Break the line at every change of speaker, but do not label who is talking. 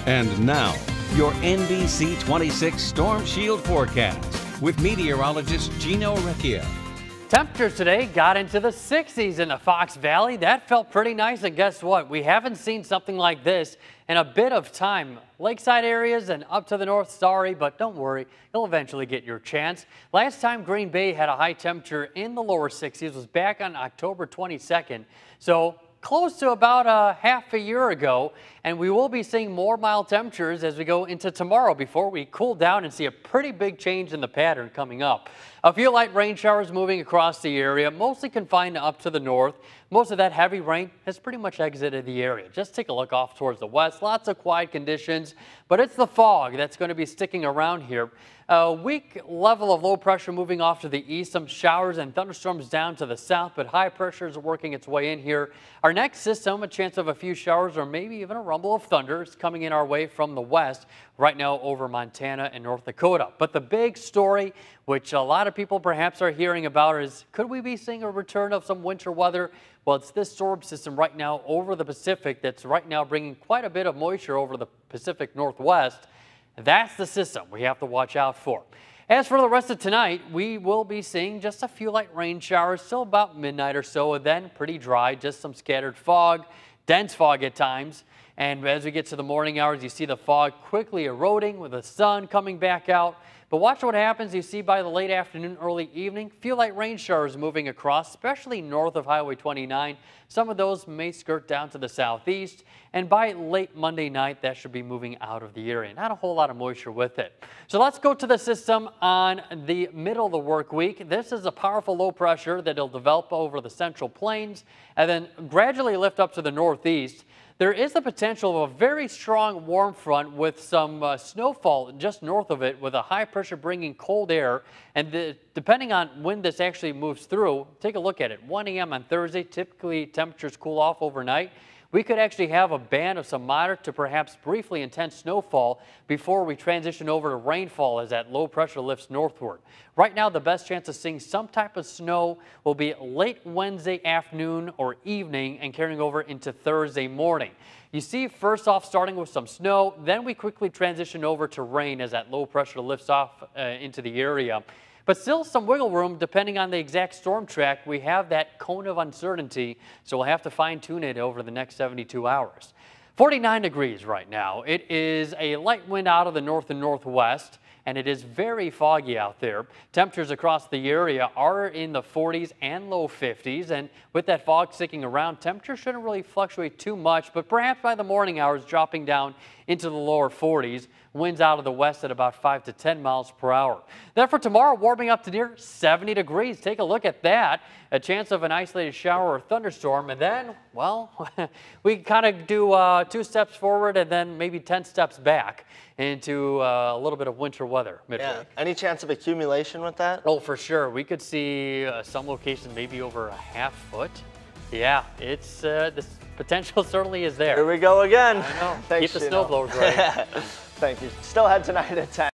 And now, your NBC26 Storm Shield forecast with meteorologist Gino Recchia.
Temperatures today got into the 60s in the Fox Valley. That felt pretty nice, and guess what? We haven't seen something like this in a bit of time. Lakeside areas and up to the north, sorry, but don't worry, you'll eventually get your chance. Last time Green Bay had a high temperature in the lower 60s was back on October 22nd. So close to about half a year ago, and we will be seeing more mild temperatures as we go into tomorrow before we cool down and see a pretty big change in the pattern coming up. A few light rain showers moving across the area, mostly confined up to the north. Most of that heavy rain has pretty much exited the area. Just take a look off towards the west. Lots of quiet conditions, but it's the fog that's going to be sticking around here. A weak level of low pressure moving off to the east. Some showers and thunderstorms down to the south, but high pressure is working its way in here. Our next system, a chance of a few showers or maybe even a rumble of thunder is coming in our way from the west right now over Montana and North Dakota. But the big story, which a lot of people perhaps are hearing about, is could we be seeing a return of some winter weather? Well, it's this storm system right now over the Pacific that's right now bringing quite a bit of moisture over the Pacific Northwest. That's the system we have to watch out for. As for the rest of tonight, we will be seeing just a few light rain showers till about midnight or so, and then pretty dry, just some scattered fog, dense fog at times. And as we get to the morning hours, you see the fog quickly eroding with the sun coming back out. But watch what happens. You see by the late afternoon, early evening, few light rain showers moving across, especially north of Highway 29. Some of those may skirt down to the southeast. And by late Monday night, that should be moving out of the area. Not a whole lot of moisture with it. So let's go to the system on the middle of the work week. This is a powerful low pressure that will develop over the central plains and then gradually lift up to the northeast. There is the potential of a very strong warm front with some snowfall just north of it with a high pressure bringing cold air. And depending on when this actually moves through, take a look at it. 1 a.m. on Thursday, typically temperatures cool off overnight. We could actually have a band of some moderate to perhaps briefly intense snowfall before we transition over to rainfall as that low pressure lifts northward. Right now, the best chance of seeing some type of snow will be late Wednesday afternoon or evening and carrying over into Thursday morning. You see, first off, starting with some snow, then we quickly transition over to rain as that low pressure lifts off into the area. But still some wiggle room depending on the exact storm track. We have that cone of uncertainty, so we'll have to fine tune it over the next 72 hours. 49 degrees right now. It is a light wind out of the north and northwest, and it is very foggy out there. Temperatures across the area are in the 40s and low 50s, and with that fog sticking around, temperature shouldn't really fluctuate too much, but perhaps by the morning hours dropping down into the lower 40s. Winds out of the west at about 5 to 10 miles per hour. Then for tomorrow, warming up to near 70 degrees. Take a look at that. A chance of an isolated shower or thunderstorm. And then, well, we kind of do 2 steps forward and then maybe 10 steps back into a little bit of winter weather midweek.
Yeah. Any chance of accumulation with that?
Oh, for sure. We could see some locations maybe over a half foot. Yeah, it's this potential certainly is there.
Here we go again.
I know.
Thanks,
Keep the snowblowers ready.
Thank you. Still ahead tonight at 10.